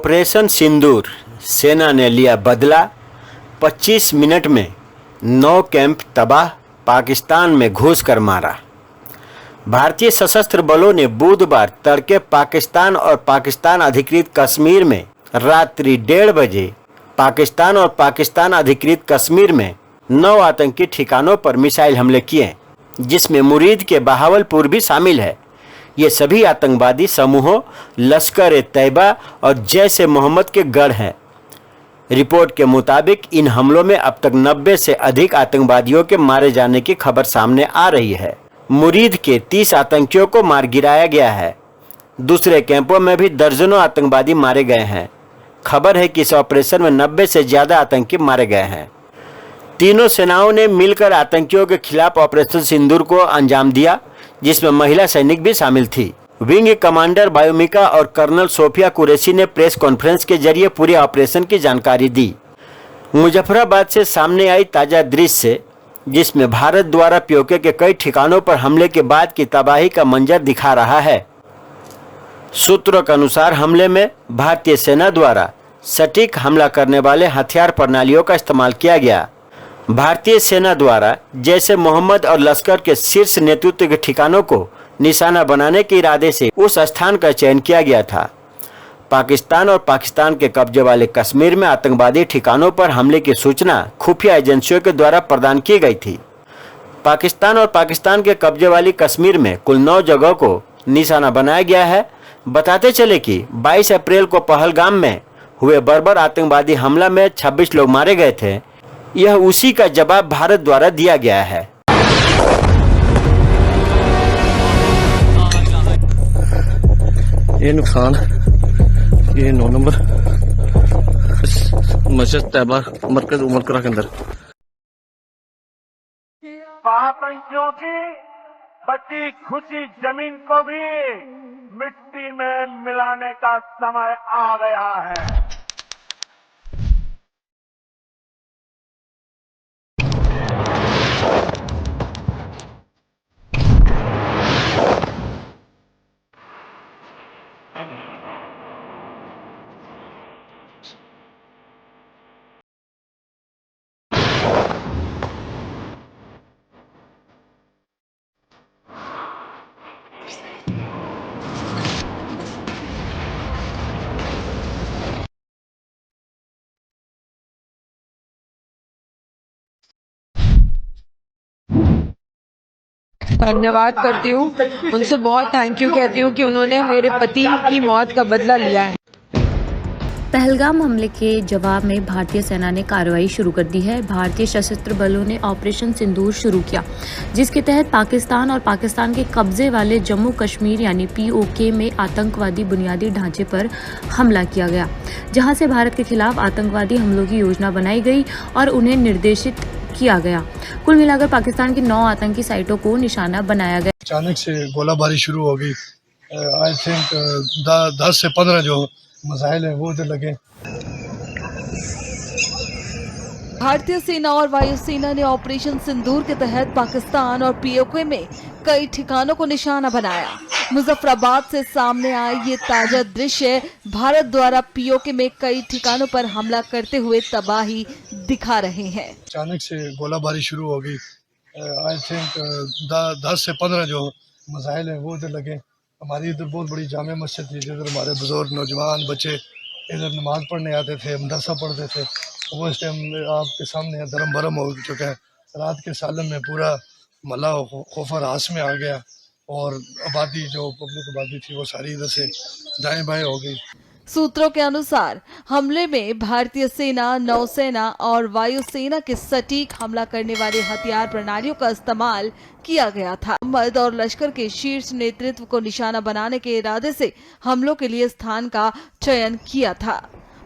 Operation सिंदूर, सेना ने लिया बदला। 25 मिनट में 9 कैंप तबाह, पाकिस्तान में घुस कर मारा। भारतीय सशस्त्र बलों ने बुधवार तड़के पाकिस्तान और पाकिस्तान अधिकृत कश्मीर में रात्रि 1:30 बजे पाकिस्तान और पाकिस्तान अधिकृत कश्मीर में 9 आतंकी ठिकानों पर मिसाइल हमले किए, जिसमें मुरीद के बहावलपुर भी शामिल है। ये सभी आतंकवादी समूहों लश्कर-ए-तैयबा और जैश-ए-मोहम्मद के गढ़ हैं। रिपोर्ट के मुताबिक इन हमलों में अब तक 90 से अधिक आतंकवादियों के मारे जाने की खबर सामने आ रही है। मुरीद के 30 आतंकियों को मार गिराया गया है। दूसरे कैंपों में भी दर्जनों आतंकवादी मारे गए हैं। खबर है कि इस ऑपरेशन में 90 से ज़्यादा आतंकी मारे गए हैं। तीनों सेनाओं ने मिलकर आतंकियों के खिलाफ ऑपरेशन सिंदूर को अंजाम दिया, जिसमें महिला सैनिक भी शामिल थी। विंग कमांडर बायोमिका और कर्नल सोफिया कुरैशी ने प्रेस कॉन्फ्रेंस के जरिए पूरे ऑपरेशन की जानकारी दी। मुजफ्फराबाद से सामने आई ताज़ा दृश्य, जिसमें भारत द्वारा पीओके के कई ठिकानों पर हमले के बाद की तबाही का मंजर दिखा रहा है। सूत्रों के अनुसार हमले में भारतीय सेना द्वारा सटीक हमला करने वाले हथियार प्रणालियों का इस्तेमाल किया गया। भारतीय सेना द्वारा जैश मोहम्मद और लश्कर के शीर्ष नेतृत्व के ठिकानों को निशाना बनाने के इरादे से उस स्थान का चयन किया गया था। पाकिस्तान और पाकिस्तान के कब्जे वाले कश्मीर में आतंकवादी ठिकानों पर हमले की सूचना खुफिया एजेंसियों के द्वारा प्रदान की गई थी। पाकिस्तान और पाकिस्तान के कब्जे वाली कश्मीर में कुल 9 जगहों को निशाना बनाया गया है। बताते चले कि 22 अप्रैल को पहलगाम में हुए बर्बर आतंकवादी हमला में 26 लोग मारे गए थे। यह उसी का जवाब भारत द्वारा दिया गया है। ये नुकसान, ये 9 नंबर मस्जिद तैयबा मरकज उमरकरा के अंदर आतंकियों की बची खुची जमीन को भी मिट्टी में मिलाने का समय आ गया है। धन्यवाद करती हूँ, उनसे बहुत थैंक यू कहती हूँ कि उन्होंने मेरे पति की मौत का बदला लिया है। पहलगाम हमले के जवाब में भारतीय सेना ने कार्रवाई शुरू कर दी है। भारतीय सशस्त्र बलों ने ऑपरेशन सिंदूर शुरू किया, जिसके तहत पाकिस्तान और पाकिस्तान के कब्जे वाले जम्मू कश्मीर यानी पीओके में आतंकवादी बुनियादी ढांचे पर हमला किया गया, जहां से भारत के खिलाफ आतंकवादी हमलों की योजना बनाई गई और उन्हें निर्देशित किया गया। कुल मिलाकर पाकिस्तान की 9 आतंकी साइटों को निशाना बनाया गया। अचानक से गोलाबारी शुरू हो गई। आई थिंक 10 से 15 जो मिसाइल हैं वो उधर लगे। भारतीय सेना और वायुसेना ने ऑपरेशन सिंदूर के तहत पाकिस्तान और पीओके में कई ठिकानों को निशाना बनाया। मुजफ्फराबाद से सामने आए ये ताजा दृश्य भारत द्वारा पीओके में कई ठिकानों पर हमला करते हुए तबाही दिखा रहे हैं। अचानक से गोलाबारी शुरू हो गई। आई थिंक 10 से 15 जो मिसाइल हैं वो उधर लगे। हमारी इधर बहुत बड़ी जामे मस्जिद थी, जिधर हमारे बुजुर्ग नौजवान बच्चे इधर नमाज पढ़ने आते थे, मदरसा पढ़ते थे। वो इस टाइम आपके सामने धर्म भरम हो चुका है। रात के सालन में पूरा मल्ला खौफा रास में आ गया और आबादी जो पब्लिक आबादी थी वो सारी इधर से दाएं बाएं हो गई। सूत्रों के अनुसार हमले में भारतीय सेना, नौसेना और वायुसेना के सटीक हमला करने वाले हथियार प्रणालियों का इस्तेमाल किया गया था। मोहम्मद और लश्कर के शीर्ष नेतृत्व को निशाना बनाने के इरादे से हमलों के लिए स्थान का चयन किया था।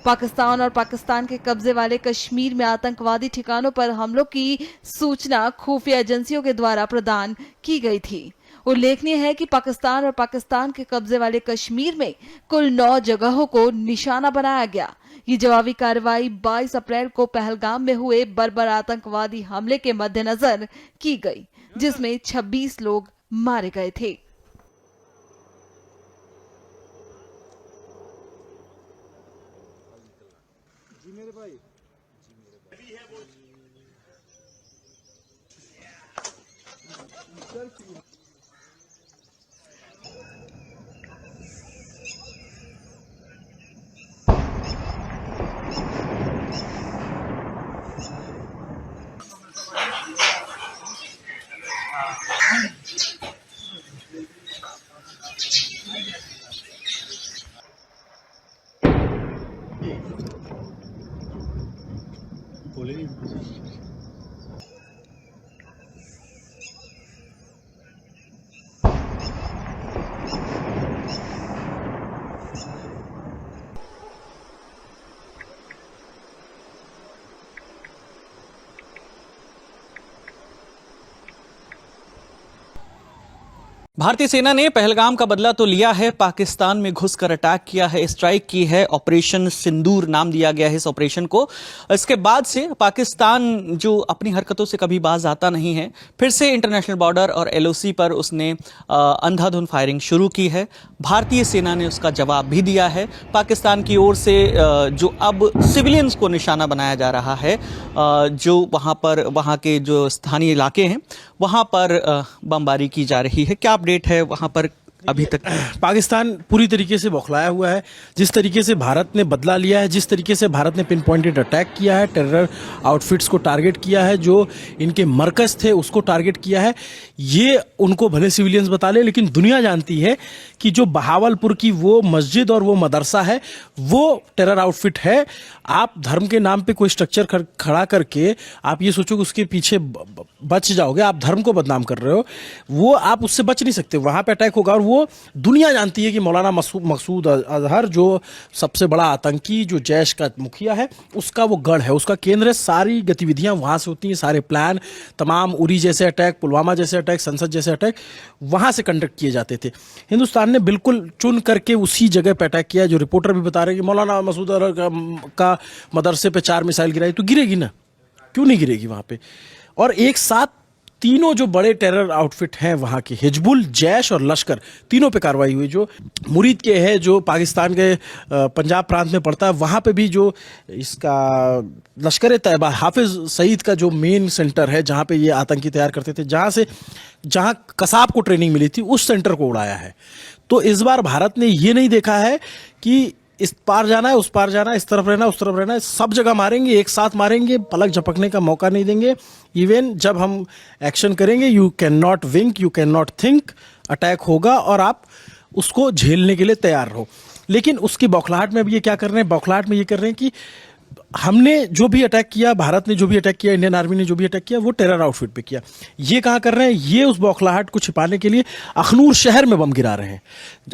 पाकिस्तान और पाकिस्तान के कब्जे वाले कश्मीर में आतंकवादी ठिकानों पर हमलों की सूचना खुफिया एजेंसियों के द्वारा प्रदान की गई थी। उल्लेखनीय है कि पाकिस्तान और पाकिस्तान के कब्जे वाले कश्मीर में कुल 9 जगहों को निशाना बनाया गया। ये जवाबी कार्रवाई 22 अप्रैल को पहलगाम में हुए बर्बर आतंकवादी हमले के मद्देनजर की गई, जिसमें 26 लोग मारे गए थे। भारतीय सेना ने पहलगाम का बदला तो लिया है, पाकिस्तान में घुसकर अटैक किया है, स्ट्राइक की है। ऑपरेशन सिंदूर नाम दिया गया है इस ऑपरेशन को। इसके बाद से पाकिस्तान जो अपनी हरकतों से कभी बाज आता नहीं है, फिर से इंटरनेशनल बॉर्डर और एलओसी पर उसने अंधाधुंध फायरिंग शुरू की है। भारतीय सेना ने उसका जवाब भी दिया है। पाकिस्तान की ओर से जो अब सिविलियंस को निशाना बनाया जा रहा है, जो वहाँ के जो स्थानीय इलाके हैं वहाँ पर बमबारी की जा रही है। क्या अपडेट है वहाँ पर अभी तक? पाकिस्तान पूरी तरीके से बौखलाया हुआ है। जिस तरीके से भारत ने बदला लिया है, जिस तरीके से भारत ने पिन पॉइंटेड अटैक किया है, टेरर आउटफिट्स को टारगेट किया है, जो इनके मरकज थे उसको टारगेट किया है, ये उनको भले सिविलियंस बता ले, लेकिन दुनिया जानती है कि जो बहावलपुर की वो मस्जिद और वो मदरसा है वो टेरर आउटफिट है। आप धर्म के नाम पे कोई स्ट्रक्चर खड़ा करके आप ये सोचो कि उसके पीछे बच जाओगे, आप धर्म को बदनाम कर रहे हो, वो आप उससे बच नहीं सकते। वहाँ पे अटैक होगा और वो दुनिया जानती है कि मौलाना मसूद अजहर जो सबसे बड़ा आतंकी, जो जैश का मुखिया है, उसका वो गढ़ है, उसका केंद्र है। सारी गतिविधियां वहां से होती हैं, सारे प्लान, तमाम उरी जैसे अटैक, पुलवामा जैसे अटैक, संसद जैसे अटैक वहां से कंडक्ट किए जाते थे। हिंदुस्तान ने बिल्कुल चुन करके उसी जगह पे अटैक किया। जो रिपोर्टर भी बता रहे हैं कि मौलाना मसूद अजहर का मदरसे पे 4 मिसाइल गिराई, तो गिरेगी ना, क्यों नहीं गिरेगी वहां पे? और एक साथ तीनों जो बड़े टेरर आउटफिट हैं वहाँ के, हिजबुल, जैश और लश्कर, तीनों पे कार्रवाई हुई। जो मुरीद के है, जो पाकिस्तान के पंजाब प्रांत में पड़ता है, वहाँ पे भी जो इसका लश्कर तैयबा, हाफिज सईद का जो मेन सेंटर है जहाँ पे ये आतंकी तैयार करते थे, जहाँ कसाब को ट्रेनिंग मिली थी, उस सेंटर को उड़ाया है। तो इस बार भारत ने ये नहीं देखा है कि इस पार जाना है, उस पार जाना है, इस तरफ रहना है, उस तरफ रहना है, सब जगह मारेंगे, एक साथ मारेंगे, पलक झपकने का मौका नहीं देंगे। इवन जब हम एक्शन करेंगे, you can not wink, you can not think, attack होगा और आप उसको झेलने के लिए तैयार रहो। लेकिन उसकी बौखलाहट में अब ये क्या कर रहे हैं? बौखलाहट में ये कर रहे हैं कि हमने जो भी अटैक किया, भारत ने जो भी अटैक किया, इंडियन आर्मी ने जो भी अटैक किया, वो टेरर आउटफिट पे किया। ये कहाँ कर रहे हैं? ये उस बौखलाहट को छिपाने के लिए अखनूर शहर में बम गिरा रहे हैं,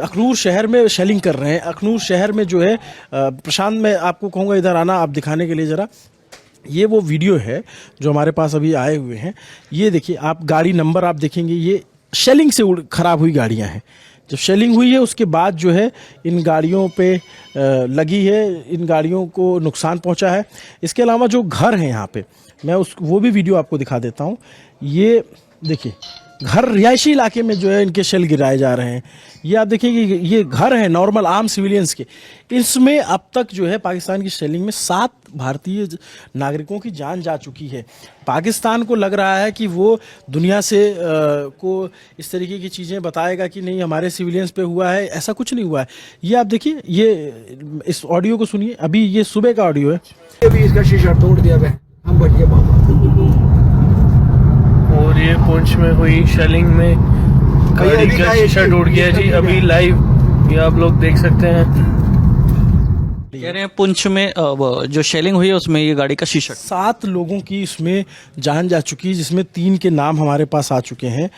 अखनूर शहर में शेलिंग कर रहे हैं। अखनूर शहर में जो है, प्रशांत, मैं आपको कहूँगा इधर आना आप दिखाने के लिए ज़रा। ये वो वीडियो है जो हमारे पास अभी आए हुए हैं। ये देखिए, आप गाड़ी नंबर आप देखेंगे, ये शेलिंग से खराब हुई गाड़ियाँ हैं। जब शेलिंग हुई है उसके बाद जो है इन गाड़ियों पे लगी है, इन गाड़ियों को नुकसान पहुंचा है। इसके अलावा जो घर हैं यहाँ पे, मैं वो भी वीडियो आपको दिखा देता हूँ। ये देखिए, घर रिहायशी इलाके में जो है इनके शेल गिराए जा रहे हैं। ये आप देखिए कि ये घर हैं नॉर्मल आम सिविलियंस के। इसमें अब तक जो है पाकिस्तान की शेलिंग में 7 भारतीय नागरिकों की जान जा चुकी है। पाकिस्तान को लग रहा है कि वो दुनिया से को इस तरीके की चीज़ें बताएगा कि नहीं हमारे सिविलियंस पे हुआ है, ऐसा कुछ नहीं हुआ है। ये आप देखिए, ये इस ऑडियो को सुनिए, अभी ये सुबह का ऑडियो है। अभी इसका शीशा तोड़ दिया गया, हम बच गए बाबा। और ये पुंछ में हुई शेलिंग में गाड़ी का शीशा टूट गया जी। अभी लाइव ये आप लोग देख सकते हैं। कह रहे हैं पुंछ में जो शेलिंग हुई है उसमें ये गाड़ी का शीशा, 7 लोगों की इसमें जान जा चुकी है, जिसमें 3 के नाम हमारे पास आ चुके हैं।